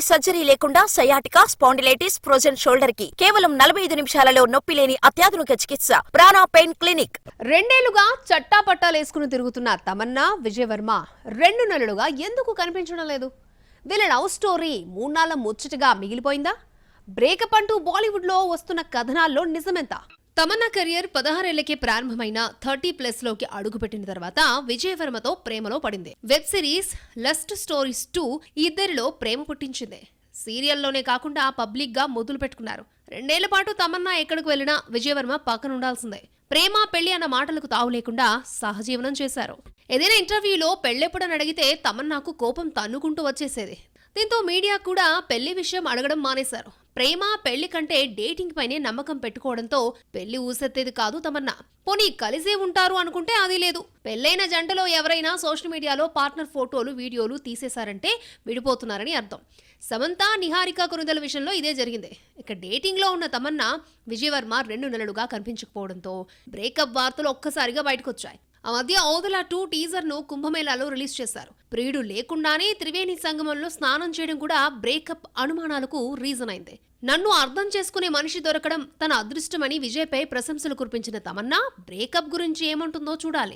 Surgery లేకుండా sciatica, spondylitis, frozen shoulder కి కేవలం 45 నిమిషాలలో నొప్పి లేని అత్యాధునిక చికిత్స ప్రాణ పెయిన్ క్లినిక్. 2 ఏళ్లుగా చట్టాపట్టాలేసుకుని తిరుగుతున్న తమన్నా, విజయ్ వర్మ 2 నెలలుగా ఎందుకు కనిపించడం లేదు? వీళ్ళ లవ్ స్టోరీ 3 నాళ్ల ముచ్చటగా మిగిలిపోయిందా? బ్రేకప్ అంటూ బాలీవుడ్ లో వస్తున్న కథనాల్లో నిజమెంత? తమన్నా కెరియర్ 16 ఏళ్లకే ప్రారంభమైన 30+ లోకి అడుగుపెట్టిన తర్వాత విజయ్ వర్మతో ప్రేమలో పడింది. వెబ్ సిరీస్ లస్ట్ స్టోరీస్ 2 ఇద్దరిలో ప్రేమ పుట్టించింది. సీరియల్లోనే కాకుండా పబ్లిక్ గా మొదలు పెట్టుకున్నారు. 2 ఏళ్ల పాటు తమన్నా ఎక్కడికి వెళ్లినా విజయ్ వర్మ పక్కనుండాల్సిందే. ప్రేమ పెళ్లి అన్న మాటలకు తావు లేకుండా సహజీవనం చేశారు. ఏదైనా ఇంటర్వ్యూలో పెళ్లెప్పుడని అడిగితే తమన్నాకు కోపం తన్నుకుంటూ వచ్చేసేది. దీంతో మీడియా కూడా పెళ్లి విషయం అడగడం మానేశారు. ప్రేమ పెళ్లి కంటే డేటింగ్ పైనే నమ్మకం పెట్టుకోవడంతో పెళ్లి ఊసెత్తేది కాదు తమన్నా. పోనీ కలిసే ఉంటారు అనుకుంటే అది లేదు. పెళ్లైన జంటలో ఎవరైనా సోషల్ మీడియాలో పార్ట్నర్ ఫోటోలు, వీడియోలు తీసేశారంటే విడిపోతున్నారని అర్థం. సమంత, నిహారిక కొనిదెల విషయంలో ఇదే జరిగింది. ఇక డేటింగ్ లో ఉన్న తమన్నా, విజయ్ వర్మ 2 నెలలుగా కనిపించకపోవడంతో బ్రేకప్ వార్తలు ఒక్కసారిగా బయటకొచ్చాయి. ఆ మధ్య ఔదల 2 టీజర్ ను కుంభమేళాలో రిలీజ్ చేశారు. ప్రియుడు లేకుండానే త్రివేణి సంగమంలో స్నానం చేయడం కూడా బ్రేకప్ అనుమానాలకు రీజన్ అయింది. నన్ను అర్థం చేసుకునే మనిషి దొరకడం తన అదృష్టమని విజయ్ పై ప్రశంసలు కురిపించిన తమన్నా బ్రేకప్ గురించి ఏమంటుందో చూడాలి.